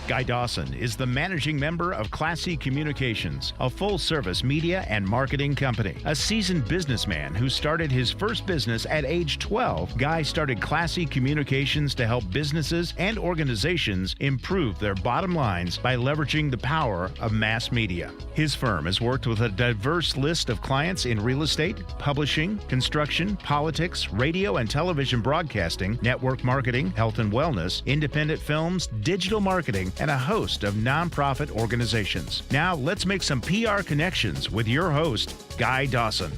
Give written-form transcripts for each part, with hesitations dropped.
Guy Dawson is the managing member of Classy Communications, a full-service media and marketing company. A seasoned businessman who started his first business at age 12, Guy started Classy Communications to help businesses and organizations improve their bottom lines by leveraging the power of mass media. His firm has worked with a diverse list of clients in real estate, publishing, construction, politics, radio and television broadcasting, network marketing, health and wellness, independent films, digital marketing, and a host of nonprofit organizations. Now, let's make some PR connections with your host, Guy Dawson.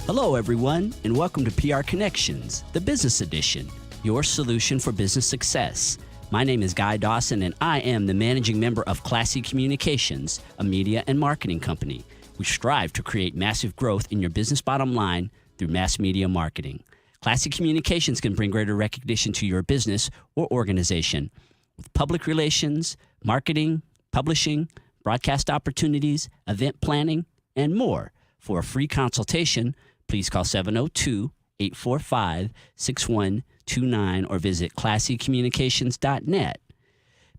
Hello, everyone, and welcome to PR Connections, the business edition, your solution for business success. My name is Guy Dawson, and I am the managing member of Classy Communications, a media and marketing company. We strive to create massive growth in your business bottom line through mass media marketing. Classy Communications can bring greater recognition to your business or organization with public relations, marketing, publishing, broadcast opportunities, event planning, and more. For a free consultation, please call 702-845-6129 or visit classycommunications.net.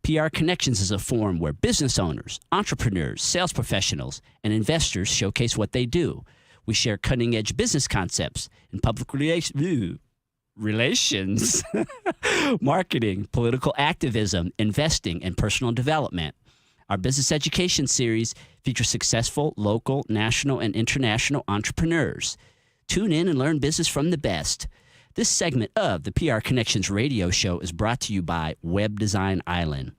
PR Connections is a forum where business owners, entrepreneurs, sales professionals, and investors showcase what they do. We share cutting-edge business concepts in public relations, marketing, political activism, investing, and personal development. Our business education series features successful local, national, and international entrepreneurs. Tune in and learn business from the best. This segment of the PR Connections radio show is brought to you by Web Design Island.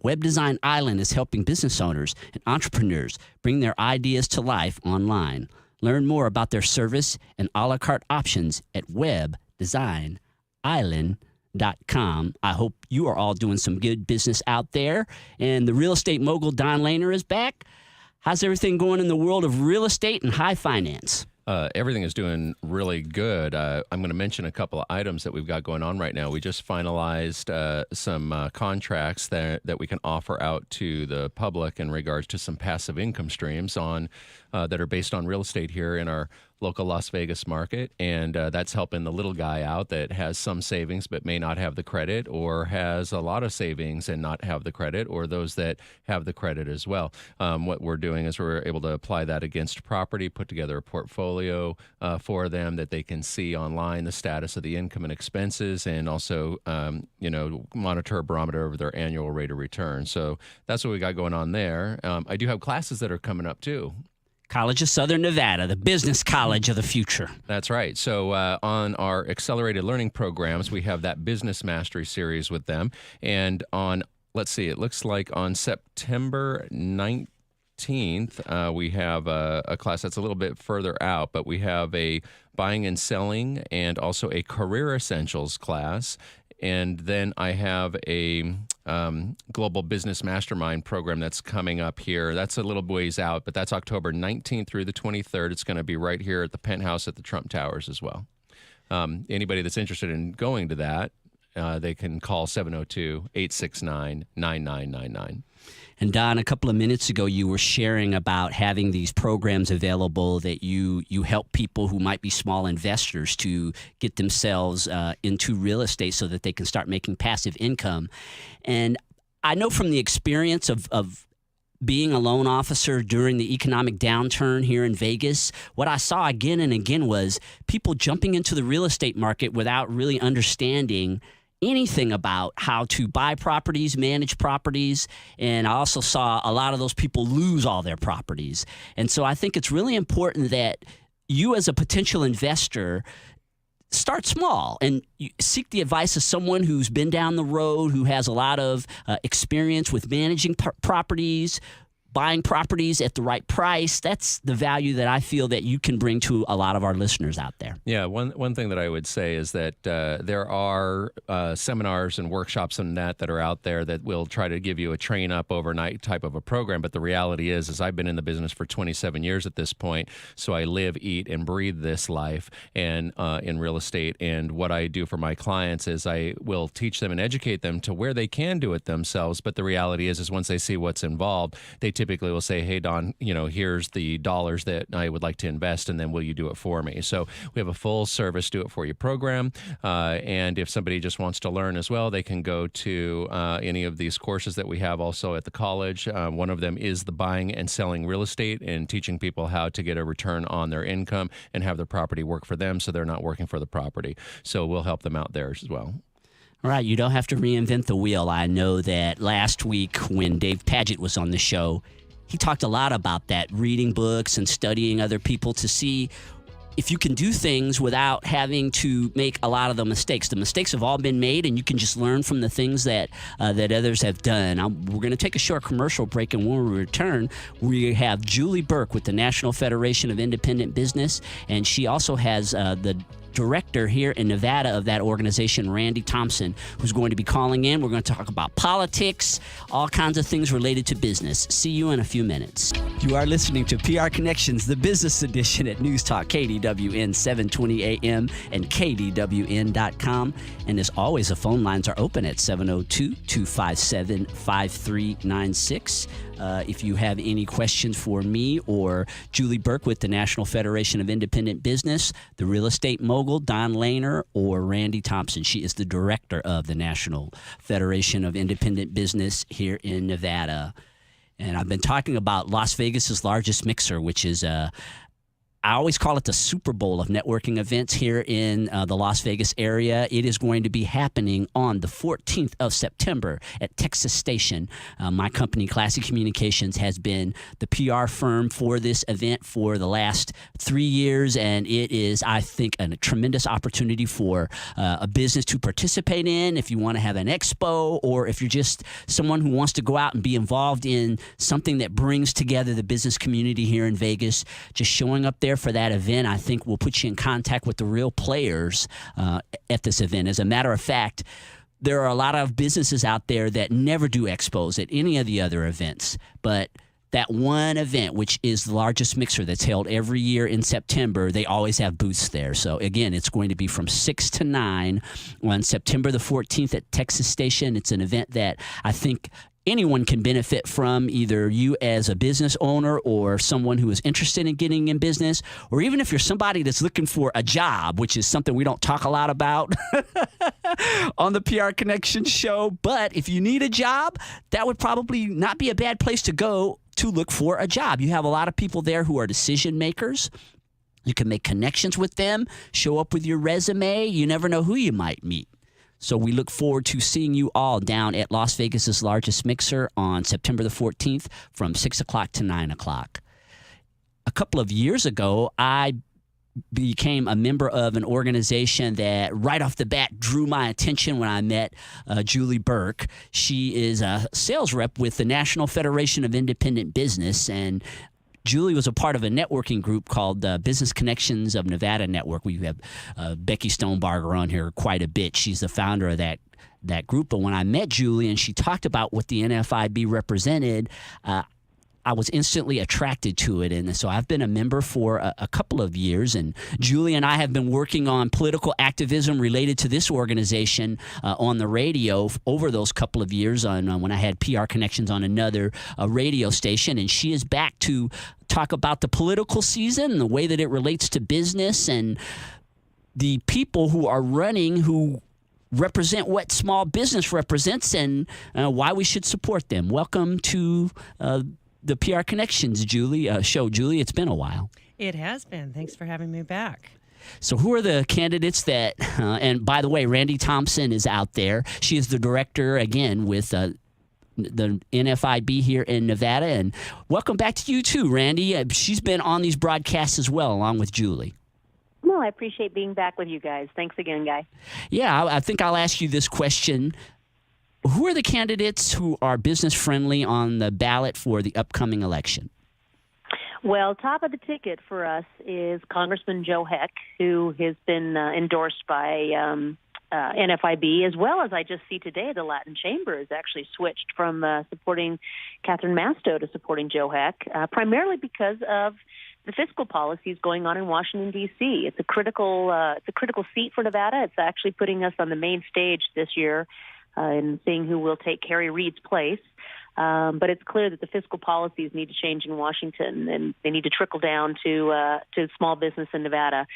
Web Design Island is helping business owners and entrepreneurs bring their ideas to life online. Learn more about their service and a la carte options at webdesignisland.com. I hope you are all doing some good business out there. And the real estate mogul Don Lehner is back. How's everything going in the world of real estate and high finance? Everything is doing really good. I'm going to mention a couple of items that we've got going on right now. We just finalized some contracts that we can offer out to the public in regards to some passive income streams that are based on real estate here in our local Las Vegas market, and that's helping the little guy out that has some savings but may not have the credit, or has a lot of savings and not have the credit, or those that have the credit as well. What we're doing is we're able to apply that against property, put together a portfolio for them that they can see online the status of the income and expenses, and also monitor a barometer over their annual rate of return. So that's what we got going on there. I do have classes that are coming up too. College of Southern Nevada, the business college of the future. That's right. So on our accelerated learning programs, we have that business mastery series with them. And on, it looks like on September 19th, we have a class that's a little bit further out, but we have a buying and selling and also a career essentials class. And then I have a global business mastermind program that's coming up here. That's a little ways out, but that's October 19th through the 23rd. It's going to be right here at the Penthouse at the Trump Towers as well. Anybody that's interested in going to that, they can call 702-869-9999. And Don, a couple of minutes ago, you were sharing about having these programs available that you help people who might be small investors to get themselves into real estate so that they can start making passive income. And I know from the experience of being a loan officer during the economic downturn here in Vegas, what I saw again and again was people jumping into the real estate market without really understanding anything about how to buy properties, manage properties, and I also saw a lot of those people lose all their properties. And so I think it's really important that you as a potential investor start small and seek the advice of someone who's been down the road, who has a lot of experience with managing properties, buying properties at the right price. That's the value that I feel that you can bring to a lot of our listeners out there. Yeah, one thing that I would say is that there are seminars and workshops and that are out there that will try to give you a train up overnight type of a program. But the reality is I've been in the business for 27 years at this point, so I live, eat, and breathe this life and in real estate. And what I do for my clients is I will teach them and educate them to where they can do it themselves. But the reality is once they see what's involved, they typically typically will say, hey, Don, here's the dollars that I would like to invest, and then will you do it for me? So we have a full service do it for you program. And if somebody just wants to learn as well, they can go to any of these courses that we have also at the college. One of them is the buying and selling real estate and teaching people how to get a return on their income and have their property work for them so they're not working for the property. So we'll help them out there as well. All right, you don't have to reinvent the wheel. I know that last week when Dave Paget was on the show, he talked a lot about that, reading books and studying other people to see if you can do things without having to make a lot of the mistakes. The mistakes have all been made, and you can just learn from the things that others have done. We're going to take a short commercial break, and when we return, we have Julie Burke with the National Federation of Independent Business, and she also has the director here in Nevada of that organization, Randy Thompson, who's going to be calling in. We're going to talk about politics, all kinds of things related to business. See you in a few minutes. You are listening to PR Connections, the business edition at News Talk KDWN 720 AM and KDWN.com. And as always, the phone lines are open at 702-257-5396. If you have any questions for me or Julie Burke with the National Federation of Independent Business, the real estate mogul, Don Lehner, or Randy Thompson. She is the director of the National Federation of Independent Business here in Nevada. And I've been talking about Las Vegas's largest mixer, which is I always call it the Super Bowl of networking events here in the Las Vegas area. It is going to be happening on the 14th of September at Texas Station. My company, Classy Communications, has been the PR firm for this event for the last 3 years, and it is, I think, a tremendous opportunity for a business to participate in if you want to have an expo, or if you're just someone who wants to go out and be involved in something that brings together the business community here in Vegas. Just showing up there for that event, I think, will put you in contact with the real players at this event. As a matter of fact, there are a lot of businesses out there that never do expos at any of the other events, but that one event, which is the largest mixer that's held every year in September, they always have booths there. So again, it's going to be from 6 to 9 on September the 14th at Texas Station. It's an event that I think anyone can benefit from, either you as a business owner or someone who is interested in getting in business, or even if you're somebody that's looking for a job, which is something we don't talk a lot about on the PR Connections show. But if you need a job, that would probably not be a bad place to go to look for a job. You have a lot of people there who are decision makers. You can make connections with them, show up with your resume. You never know who you might meet. So we look forward to seeing you all down at Las Vegas's largest mixer on September the 14th from 6 o'clock to 9 o'clock. A couple of years ago, I became a member of an organization that right off the bat drew my attention when I met Julie Burke. She is a sales rep with the National Federation of Independent Business, and Julie was a part of a networking group called Business Connections of Nevada Network. We have Becky Stonebarger on here quite a bit. She's the founder of that group. But when I met Julie and she talked about what the NFIB represented, I was instantly attracted to it. And so I've been a member for a couple of years. And Julie and I have been working on political activism related to this organization on the radio over those couple of years when I had PR Connections on another radio station. And she is back to talk about the political season and the way that it relates to business and the people who are running who represent what small business represents and why we should support them. Welcome to the PR Connections show, Julie. It's been a while. It has been. Thanks for having me back. So who are the candidates that, and by the way, Randy Thompson is out there. She is the director, again, with the NFIB here in Nevada. And welcome back to you too, Randy. She's been on these broadcasts as well, along with Julie. No, I appreciate being back with you guys. Thanks again, Guy. Yeah, I think I'll ask you this question. Who are the candidates who are business-friendly on the ballot for the upcoming election? Well, top of the ticket for us is Congressman Joe Heck, who has been endorsed by NFIB, as well as I just see today the Latin Chamber has actually switched from supporting Catherine Masto to supporting Joe Heck, primarily because of the fiscal policies going on in Washington, D.C. It's a critical seat for Nevada. It's actually putting us on the main stage this year and seeing who will take Harry Reid's place. But it's clear that the fiscal policies need to change in Washington, and they need to trickle down to small business in Nevada.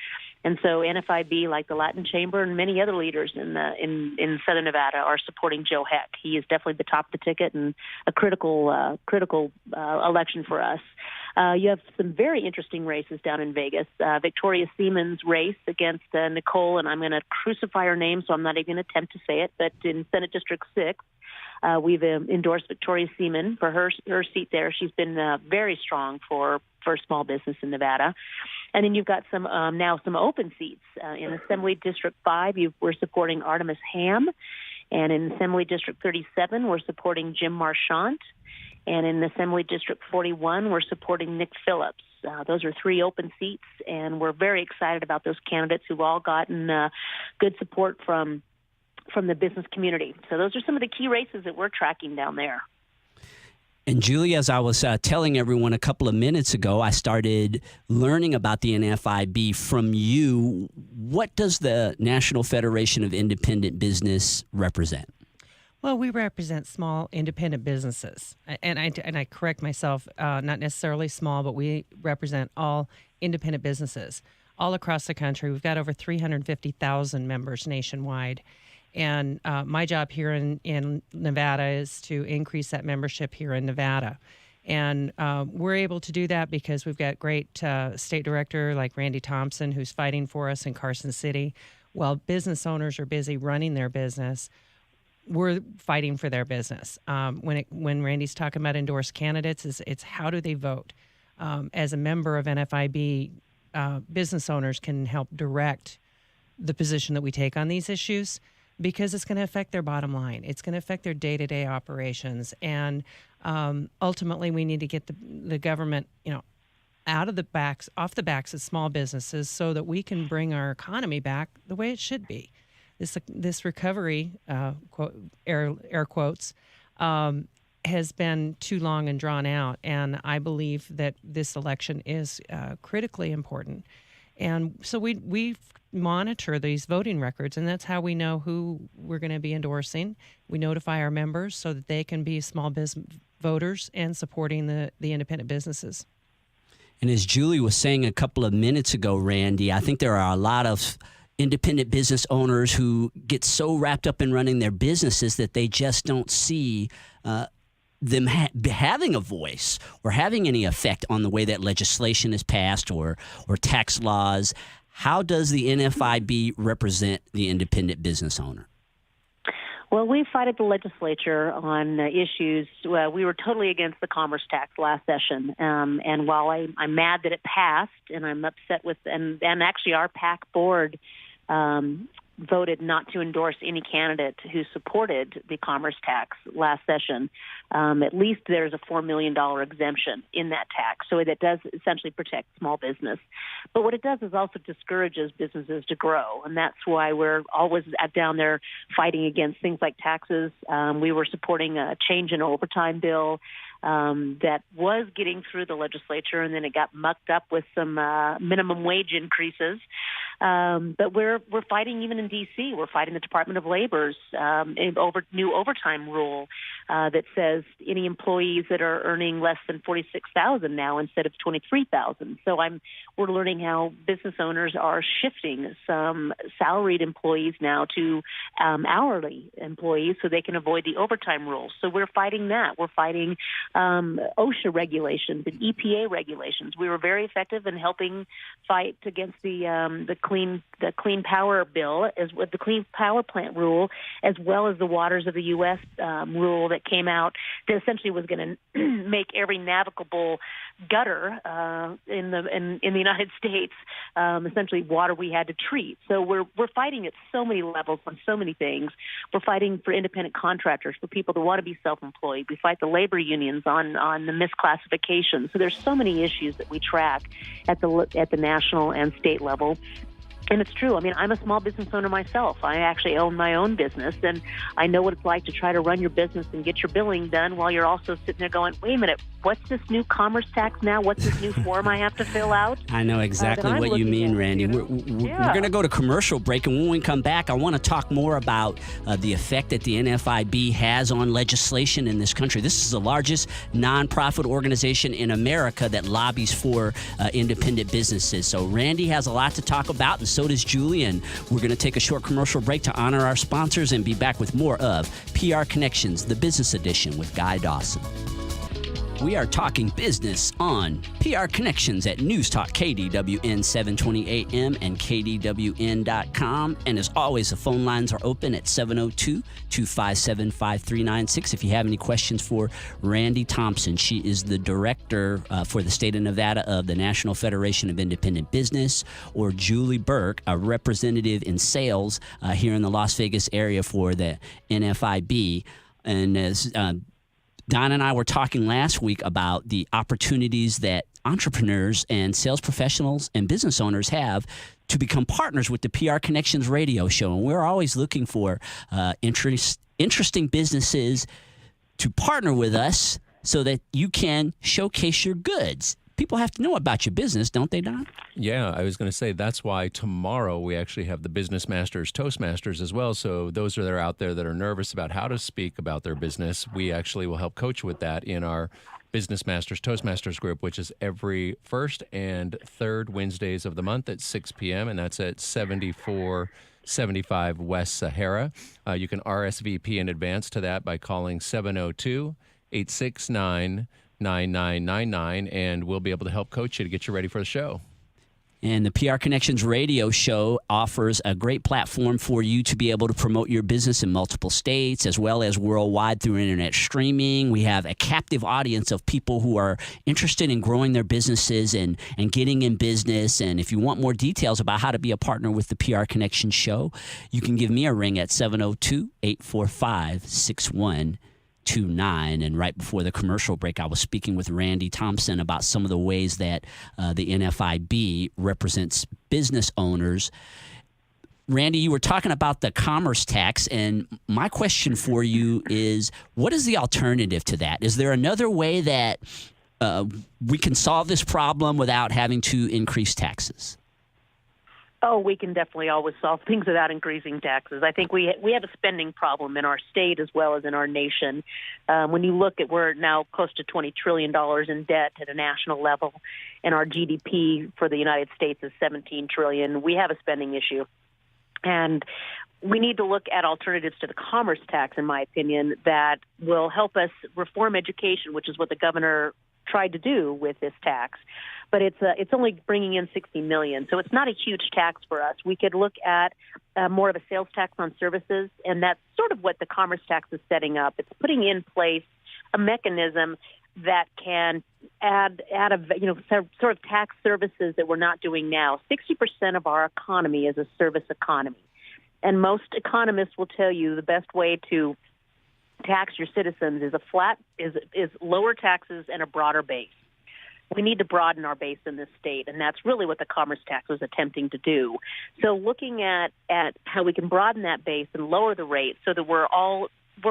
And so NFIB, like the Latin Chamber and many other leaders in Southern Nevada, are supporting Joe Heck. He is definitely the top of the ticket and a critical election for us. You have some very interesting races down in Vegas. Victoria Seaman's race against Nicole, and I'm going to crucify her name, so I'm not even going to attempt to say it, but in Senate District 6. We've endorsed Victoria Seaman for her seat there. She's been very strong for small business in Nevada. And then you've got some open seats. In Assembly District 5, we're supporting Artemis Ham. And in Assembly District 37, we're supporting Jim Marchant. And in Assembly District 41, we're supporting Nick Phillips. Those are 3 open seats, and we're very excited about those candidates who've all gotten good support from the business community. So those are some of the key races that we're tracking down there. And Julie, as I was telling everyone a couple of minutes ago, I started learning about the NFIB from you. What does the National Federation of Independent Business represent? Well, we represent small independent businesses. And I correct myself, not necessarily small, but we represent all independent businesses all across the country. We've got over 350,000 members nationwide. And my job here in Nevada is to increase that membership here in Nevada. And we're able to do that because we've got great state director like Randy Thompson, who's fighting for us in Carson City. While business owners are busy running their business, we're fighting for their business. When Randy's talking about endorsed candidates, it's how do they vote? As a member of NFIB, business owners can help direct the position that we take on these issues, because it's going to affect their bottom line. It's going to affect their day-to-day operations. And ultimately, we need to get the government, off the backs of small businesses so that we can bring our economy back the way it should be. This recovery, air quotes, has been too long and drawn out. And I believe that this election is critically important. And so we monitor these voting records, and that's how we know who we're going to be endorsing. We notify our members so that they can be small business voters and supporting the independent businesses. And as Julie was saying a couple of minutes ago, Randy, I think there are a lot of independent business owners who get so wrapped up in running their businesses that they just don't see them having a voice or having any effect on the way that legislation is passed or tax laws. How does the NFIB represent the independent business owner? Well, we fight at the legislature on issues. We were totally against the commerce tax last session. And while I'm mad that it passed, and I'm upset with, and actually our PAC board voted not to endorse any candidate who supported the commerce tax last session. At least there's a $4 million exemption in that tax. So that does essentially protect small business. But what it does is also discourages businesses to grow. And that's why we're always down there fighting against things like taxes. We were supporting a change in overtime bill that was getting through the legislature, and then it got mucked up with some minimum wage increases. But we're fighting even in D.C. We're fighting the Department of Labor's new overtime rule that says any employees that are earning less than $46,000 now instead of $23,000. So we're learning how business owners are shifting some salaried employees now to hourly employees so they can avoid the overtime rules. So we're fighting that. We're fighting OSHA regulations and EPA regulations. We were very effective in helping fight against the Clean Power bill, as with the Clean Power Plant rule, as well as the Waters of the U.S. Rule that came out that essentially was going to make every navigable gutter in the United States essentially water we had to treat. So we're fighting at so many levels on so many things. We're fighting for independent contractors, for people that want to be self-employed. We fight the labor unions on the misclassification. So there's so many issues that we track at the national and state level. And it's true. I mean, I'm a small business owner myself. I actually own my own business, and I know what it's like to try to run your business and get your billing done while you're also sitting there going, wait a minute, what's this new commerce tax now? What's this new form I have to fill out? I know exactly what you mean, Randy. We're going to go to commercial break, and when we come back, I want to talk more about the effect that the NFIB has on legislation in this country. This is the largest nonprofit organization in America that lobbies for independent businesses. So Randy has a lot to talk about, and so does Julian. We're going to take a short commercial break to honor our sponsors and be back with more of PR Connections, the business edition with Guy Dawson. We are talking business on PR Connections at News Talk KDWN 720 AM and KDWN.com. And as always, the phone lines are open at 702-257-5396. If you have any questions for Randy Thompson, she is the director for the state of Nevada of the National Federation of Independent Business, or Julie Burke, a representative in sales here in the Las Vegas area for the NFIB. And as Don and I were talking last week about the opportunities that entrepreneurs and sales professionals and business owners have to become partners with the PR Connections radio show. And we're always looking for interesting businesses to partner with us so that you can showcase your goods. People have to know about your business, don't they, Don? Yeah, I was going to say that's why tomorrow we actually have the Business Masters, Toastmasters as well. So those that are out there that are nervous about how to speak about their business, we actually will help coach with that in our Business Masters, Toastmasters group, which is every first and third Wednesdays of the month at 6 p.m., and that's at 7475 West Sahara. You can RSVP in advance to that by calling 702-869-9999, and we'll be able to help coach you to get you ready for the show. And the PR Connections radio show offers a great platform for you to be able to promote your business in multiple states as well as worldwide through internet streaming. We have a captive audience of people who are interested in growing their businesses and getting in business. And if you want more details about how to be a partner with the PR Connections show, you can give me a ring at 702-845-6129. And right before the commercial break, I was speaking with Randy Thompson about some of the ways that the NFIB represents business owners. Randy, you were talking about the commerce tax, and my question for you is, what is the alternative to that? Is there another way that we can solve this problem without having to increase taxes? Oh, we can definitely always solve things without increasing taxes. I think we have a spending problem in our state as well as in our nation. When you look at, we're now close to $20 trillion in debt at a national level, and our GDP for the United States is $17 trillion. We have a spending issue. And we need to look at alternatives to the commerce tax, in my opinion, that will help us reform education, which is what the governor tried to do with this tax. But it's only bringing in $60 million, so it's not a huge tax for us. We could look at more of a sales tax on services, and that's sort of what the commerce tax is setting up. It's putting in place a mechanism that can add sort of tax services that we're not doing now. 60% of our economy is a service economy, and most economists will tell you the best way to tax your citizens is lower taxes and a broader base. We need to broaden our base in this state, and that's really what the commerce tax was attempting to do. So looking at how we can broaden that base and lower the rate so that we're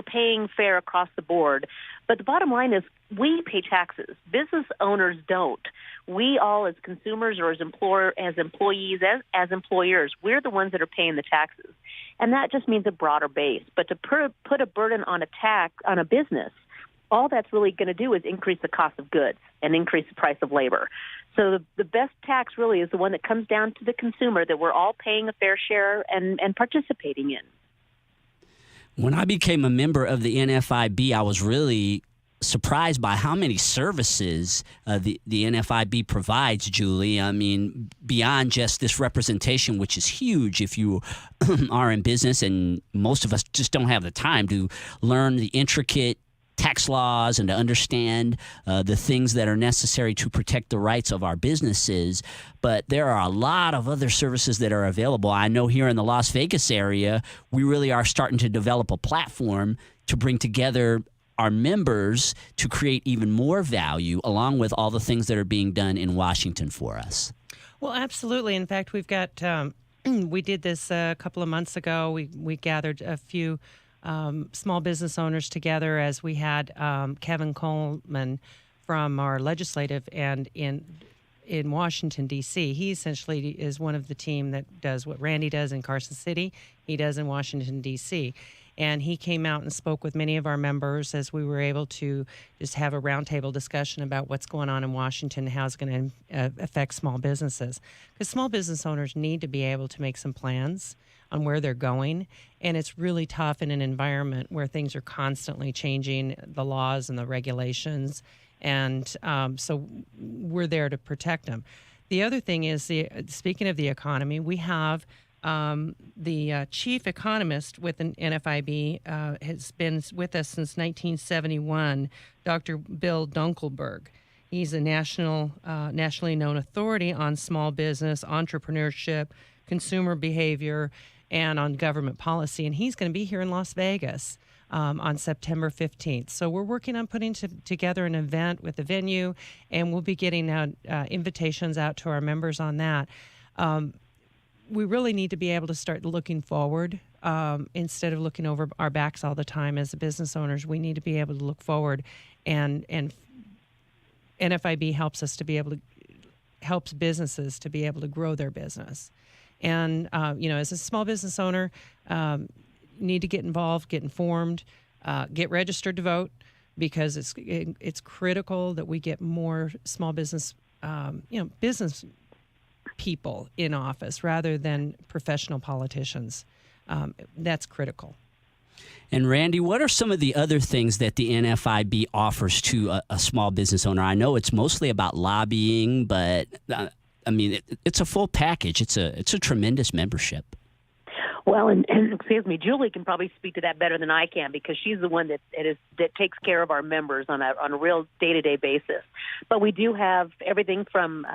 paying fair across the board. But the bottom line is we pay taxes. Business owners don't. We all, as consumers or as employees, as employers, we're the ones that are paying the taxes. And that just means a broader base. But to put a burden on a business, all that's really going to do is increase the cost of goods and increase the price of labor. So the best tax really is the one that comes down to the consumer, that we're all paying a fair share and participating in. When I became a member of the NFIB, I was really surprised by how many services the NFIB provides, Julie. I mean, beyond just this representation, which is huge if you are in business, and most of us just don't have the time to learn the intricate tax laws and to understand the things that are necessary to protect the rights of our businesses. But there are a lot of other services that are available. I know here in the Las Vegas area, we really are starting to develop a platform to bring together our members to create even more value, along with all the things that are being done in Washington for us. Well, absolutely. In fact, we've got We did this a couple of months ago. We gathered a few small business owners together as we had Kevin Coleman from our legislative and in Washington, D.C. He essentially is one of the team that does what Randy does in Carson City. He does in Washington, D.C. And he came out and spoke with many of our members as we were able to just have a roundtable discussion about what's going on in Washington and how it's going to affect small businesses. Because small business owners need to be able to make some plans on where they're going. And it's really tough in an environment where things are constantly changing, the laws and the regulations. And so we're there to protect them. The other thing is, speaking of the economy, we have the chief economist with an NFIB has been with us since 1971, Dr. Bill Dunkelberg. He's a nationally known authority on small business, entrepreneurship, consumer behavior, and on government policy. And he's going to be here in Las Vegas on September 15th. So we're working on putting together an event with the venue, and we'll be getting invitations out to our members on that. We really need to be able to start looking forward instead of looking over our backs all the time as business owners. We need to be able to look forward, and NFIB helps businesses to be able to grow their business. And as a small business owner, need to get involved, get informed, get registered to vote, because it's critical that we get more small business business people in office rather than professional politicians. That's critical. And Randy, what are some of the other things that the NFIB offers to a small business owner? I know it's mostly about lobbying, but it's a full package. It's a tremendous membership. Well, and excuse me, Julie can probably speak to that better than I can, because she's the one that takes care of our members on a real day-to-day basis. But we do have everything from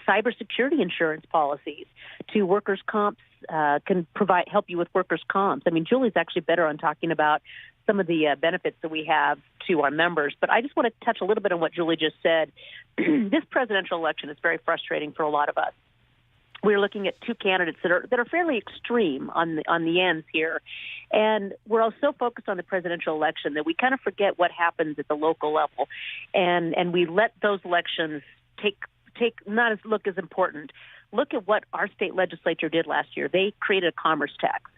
cybersecurity insurance policies to workers' comps, can help you with workers' comps. I mean, Julie's actually better on talking about some of the benefits that we have to our members. But I just want to touch a little bit on what Julie just said. This presidential election is very frustrating for a lot of us. We're looking at two candidates that are fairly extreme on the ends here, and we're all so focused on the presidential election that we kind of forget what happens at the local level, and we let those elections look as important. Look at what our state legislature did last year. They created a commerce tax.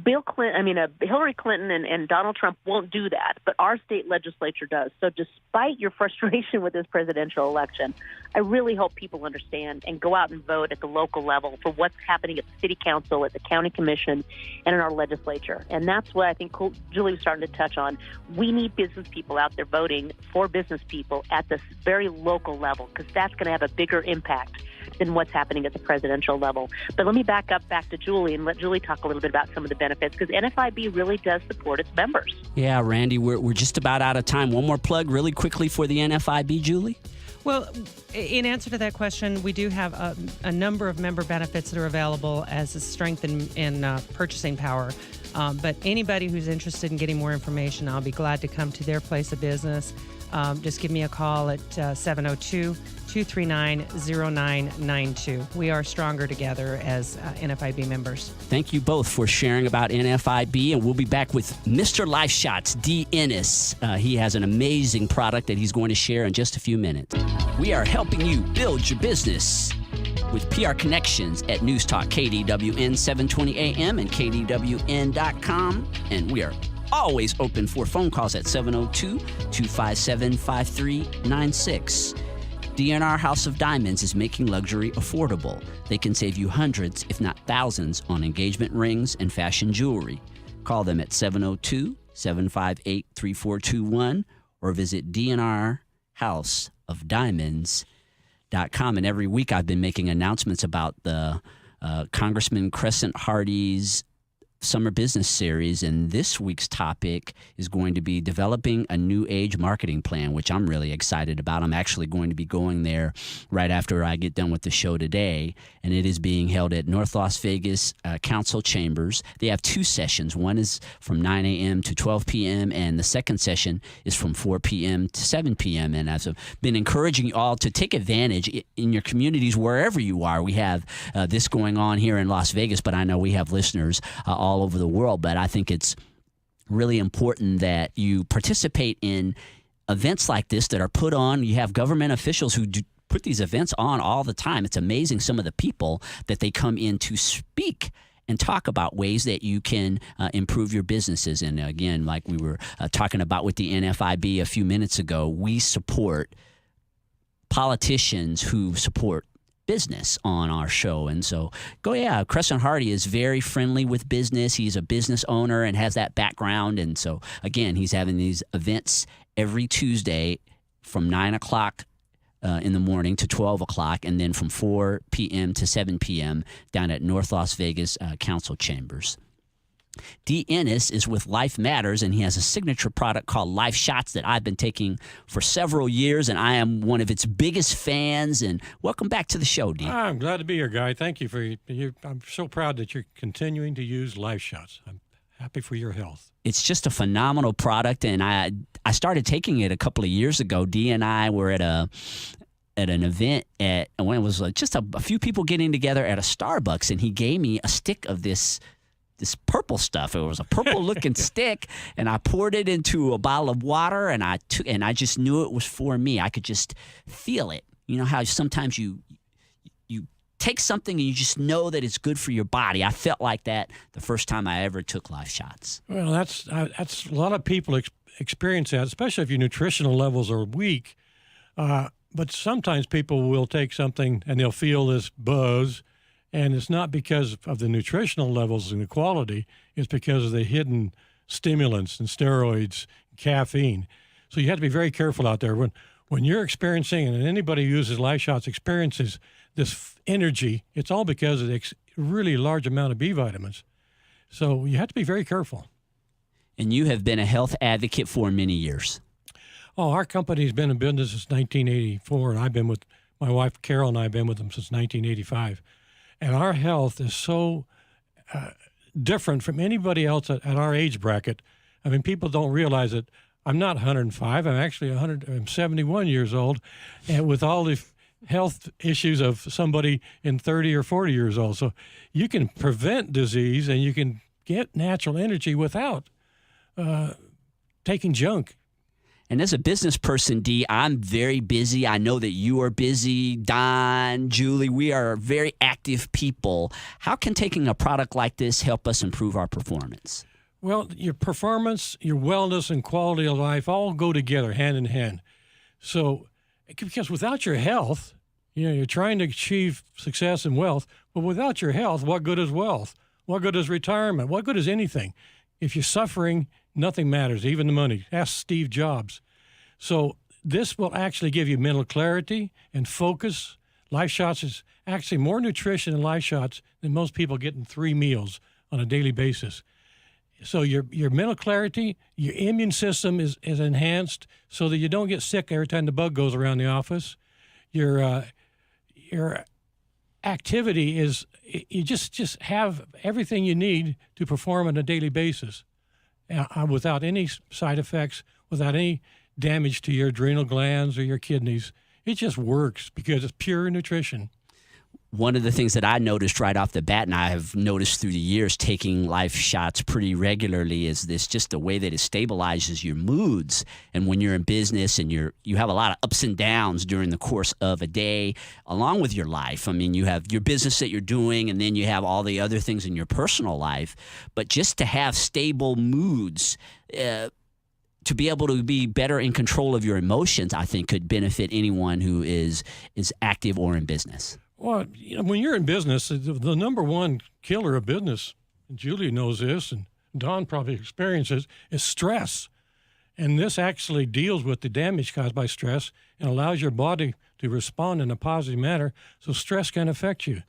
Hillary Clinton and Donald Trump won't do that, but our state legislature does. So despite your frustration with this presidential election, I really hope people understand and go out and vote at the local level for what's happening at the city council, at the county commission, and in our legislature. And that's what I think Julie was starting to touch on. We need business people out there voting for business people at this very local level, because that's going to have a bigger impact than what's happening at the presidential level. But let me back to Julie and let Julie talk a little bit about some of the benefits, because NFIB really does support its members. Yeah, Randy, we're just about out of time. One more plug really quickly for the NFIB, Julie? Well, in answer to that question, we do have a number of member benefits that are available as a strength in purchasing power. But anybody who's interested in getting more information, I'll be glad to come to their place of business. Just give me a call at 702-239-0992. We are stronger together as NFIB members. Thank you both for sharing about NFIB, and we'll be back with Mr. Life Shots, D. Ennis. He has an amazing product that he's going to share in just a few minutes. We are helping you build your business with PR Connections at News Talk KDWN 720 AM and KDWN.com, and we are always open for phone calls at 702-257-5396. DNR House of Diamonds is making luxury affordable. They can save you hundreds, if not thousands, on engagement rings and fashion jewelry. Call them at 702-758-3421 or visit DNRHouseofDiamonds.com. And every week I've been making announcements about the Congressman Crescent Hardy's Summer Business Series, and this week's topic is going to be developing a new age marketing plan, which I'm really excited about. I'm actually going to be going there right after I get done with the show today, and it is being held at North Las Vegas Council Chambers. They have 2 sessions. One is from 9 a.m. to 12 p.m., and the second session is from 4 p.m. to 7 p.m., and I've been encouraging you all to take advantage in your communities wherever you are. We have this going on here in Las Vegas, but I know we have listeners all over the world. But I think it's really important that you participate in events like this that are put on. You have government officials who put these events on all the time. It's amazing some of the people that they come in to speak and talk about ways that you can improve your businesses. And again, like we were talking about with the NFIB a few minutes ago, we support politicians who support business on our show. And so Crescent Hardy is very friendly with business. He's a business owner and has that background. And so again, he's having these events every Tuesday from 9 o'clock in the morning to 12 o'clock, and then from 4 p.m. to 7 p.m. down at North Las Vegas Council Chambers. D. Ennis is with Life Matters, and he has a signature product called Life Shots that I've been taking for several years, and I am one of its biggest fans. And welcome back to the show, D. I'm glad to be here, Guy. Thank you for you. I'm so proud that you're continuing to use Life Shots. I'm happy for your health. It's just a phenomenal product, and I started taking it a couple of years ago. D and I were at an event when it was just a few people getting together at a Starbucks, and he gave me a stick of this purple stuff. It was a purple looking stick, and I poured it into a bottle of water, and I just knew it was for me. I could just feel it. You know how sometimes you take something and you just know that it's good for your body. I felt like that the first time I ever took Life Shots. Well, that's a lot of people experience that, especially if your nutritional levels are weak. But sometimes people will take something and they'll feel this buzz. And it's not because of the nutritional levels and the quality. It's because of the hidden stimulants and steroids, caffeine. So you have to be very careful out there. When you're experiencing, and anybody who uses Life Shots experiences this energy, it's all because of the really large amount of B vitamins. So you have to be very careful. And you have been a health advocate for many years. Oh, our company's been in business since 1984, and I've been with my wife, Carol, and I've been with them since 1985. And our health is so different from anybody else at our age bracket. I mean, people don't realize it. I'm not 105. I'm actually I'm 71 years old, and with all the health issues of somebody in 30 or 40 years old. So you can prevent disease and you can get natural energy without taking junk. And as a business person, D, I'm very busy. I know that you are busy. Don, Julie, we are very active people. How can taking a product like this help us improve our performance? Well, your performance, your wellness, and quality of life all go together hand in hand. So, because without your health, you're trying to achieve success and wealth, but without your health, what good is wealth? What good is retirement? What good is anything? If you're suffering, nothing matters, even the money. Ask Steve Jobs. So this will actually give you mental clarity and focus. Life Shots is actually more nutrition in Life Shots than most people get in 3 meals on a daily basis. So your mental clarity, your immune system is enhanced so that you don't get sick every time the bug goes around the office. Your activity is, you just have everything you need to perform on a daily basis without any side effects, without any damage to your adrenal glands or your kidneys. It just works because it's pure nutrition. One of the things that I noticed right off the bat, and I have noticed through the years taking Life Shots pretty regularly, is this just the way that it stabilizes your moods. And when you're in business and you have a lot of ups and downs during the course of a day, along with your life. I mean, you have your business that you're doing, and then you have all the other things in your personal life. But just to have stable moods, to be able to be better in control of your emotions, I think could benefit anyone who is active or in business. Well, when you're in business, the number one killer of business, and Julie knows this, and Don probably experiences, is stress. And this actually deals with the damage caused by stress and allows your body to respond in a positive manner, so stress can affect you.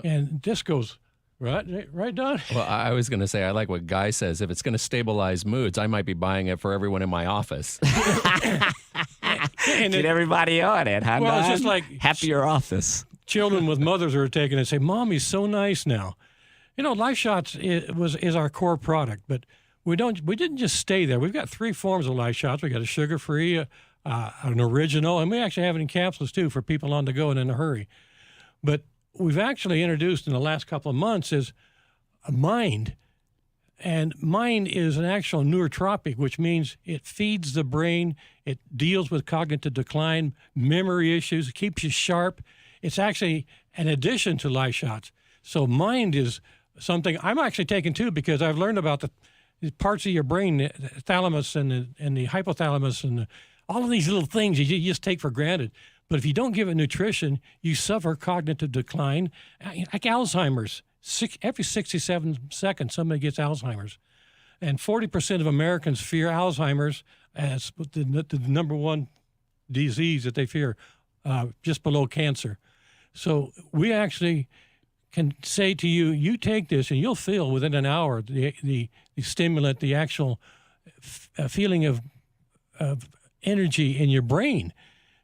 And this goes Right, Don? Well, I was going to say, I like what Guy says. If it's going to stabilize moods, I might be buying it for everyone in my office. Get everybody on it, huh? Well, it's Don? just like happier office. children with mothers are taking it and say, "Mommy's so nice now." You know, Life Shots is our core product, but we didn't just stay there. We've got 3 forms of Life Shots. We got a sugar-free, an original, and we actually have it in capsules too for people on the go and in a hurry. But we've actually introduced in the last couple of months is a Mind. And Mind is an actual neurotropic, which means it feeds the brain. It deals with cognitive decline, memory issues. It keeps you sharp. It's actually an addition to Life Shots. So Mind is something I'm actually taking too, because I've learned about the parts of your brain, the thalamus and the hypothalamus and all of these little things you just take for granted. But if you don't give it nutrition, you suffer cognitive decline, like Alzheimer's. Every 67 seconds, somebody gets Alzheimer's. And 40% of Americans fear Alzheimer's as the number one disease that they fear, just below cancer. So we actually can say to you, you take this and you'll feel within an hour the stimulant, the actual feeling of energy in your brain.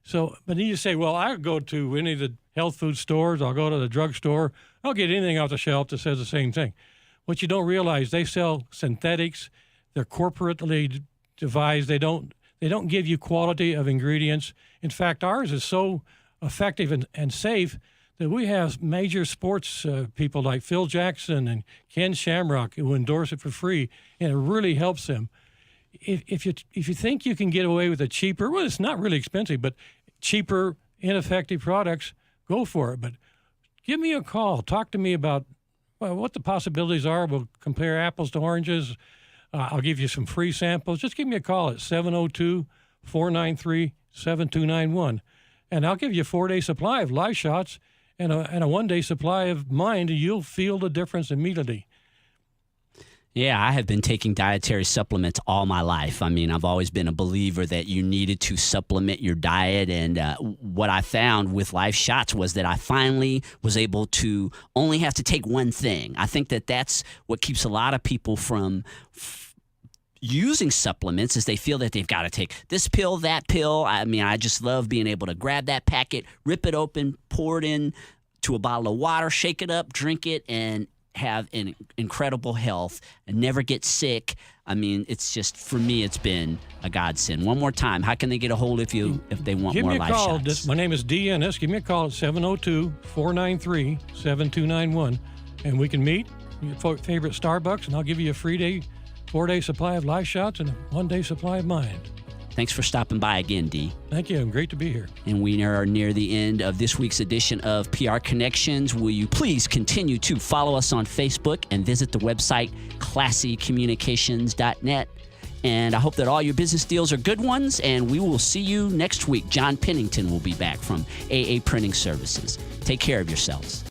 So, but then you say, well, I'll go to any of the health food stores, I'll go to the drugstore, I'll get anything off the shelf that says the same thing. What you don't realize, they sell synthetics, they're corporately devised, they don't give you quality of ingredients. In fact, ours is so effective and safe that we have major sports people like Phil Jackson and Ken Shamrock who endorse it for free, and it really helps them. If you think you can get away with a cheaper, well, it's not really expensive, but cheaper, ineffective products, go for it. But give me a call. Talk to me about what the possibilities are. We'll compare apples to oranges. I'll give you some free samples. Just give me a call at 702-493-7291. And I'll give you a 4-day supply of Life Shots and a 1-day supply of Mind, and you'll feel the difference immediately. Yeah, I have been taking dietary supplements all my life. I mean, I've always been a believer that you needed to supplement your diet. And what I found with Life Shots was that I finally was able to only have to take one thing. I think that that's what keeps a lot of people from using supplements, is they feel that they've got to take this pill, that pill. I mean, I just love being able to grab that packet, rip it open, pour it in to a bottle of water, shake it up, drink it, and have an incredible health and never get sick. I mean, it's just, for me, it's been a godsend. One more time, how can they get a hold of you if they want more Life Shots? Give me a call. My name is DNS. Give me a call at 702-493-7291, and we can meet your favorite Starbucks, and I'll give you a free 4-day supply of Life Shots and a 1-day supply of Mind. Thanks for stopping by again, D. Thank you. Great to be here. And we are near the end of this week's edition of PR Connections. Will you please continue to follow us on Facebook and visit the website classycommunications.net. And I hope that all your business deals are good ones, and we will see you next week. John Pennington will be back from AA Printing Services. Take care of yourselves.